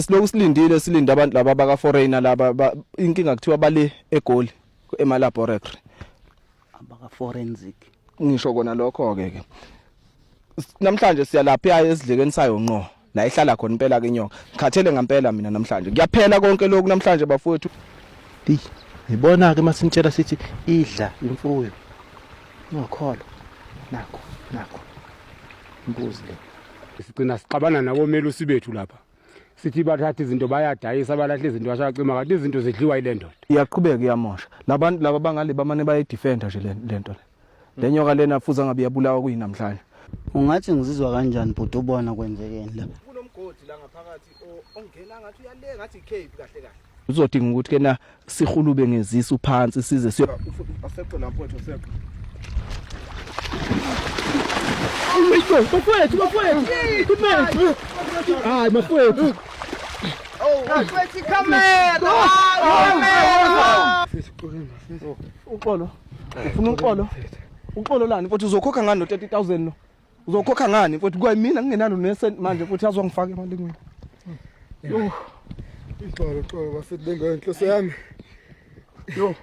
Siloku silinde abantu laba baka foreigner laba inkinga kuthiwa bale eGoli ema laboratory abaka forensic. Ngisho kona lokho ke namhlanje siyalapha esidlekeni sayo ngqo la ihlala khona impela ke inyonga ngikhathele ngempela mina namhlanje kuyaphela konke lokhu namhlanje bafowethu ngibona ke masintshela sithi idla imfuyo ngokholwa nakho imbuzi le sigcina siqabana nabo melusi bethu lapha sithi bathatha izinto bayadayisa balahla izinto bashaqima kanti izinto zidliwa ile ndoda iyaqhubeka iyamosha labantu laba bangale bamane baye defender nje lento le nyoka lena fuza ngabe yabulawa kuyinamhlanje. Ungathi ngizizwa kanjani bhuti ubona kwenzekeni la kunomgodi la ngaphakathi ongena ngathi uyale ngathi icape kahle kahle uzodinga ukuthi ke na sihulube ngezisa uphansi size aseqo lapho wethu aseqo bafowethu kumele hayi bafowethu bafowethu camera uxolo ufuna uxolo lani mfowethu uzokhokha ngani no 30,000 lo uzokhokha ngani mfowethu kwayimina ngingenalo nesent manje mfowethu azongifaka emalingweni yo Ixolo bafethu bengenhloso yami. Yo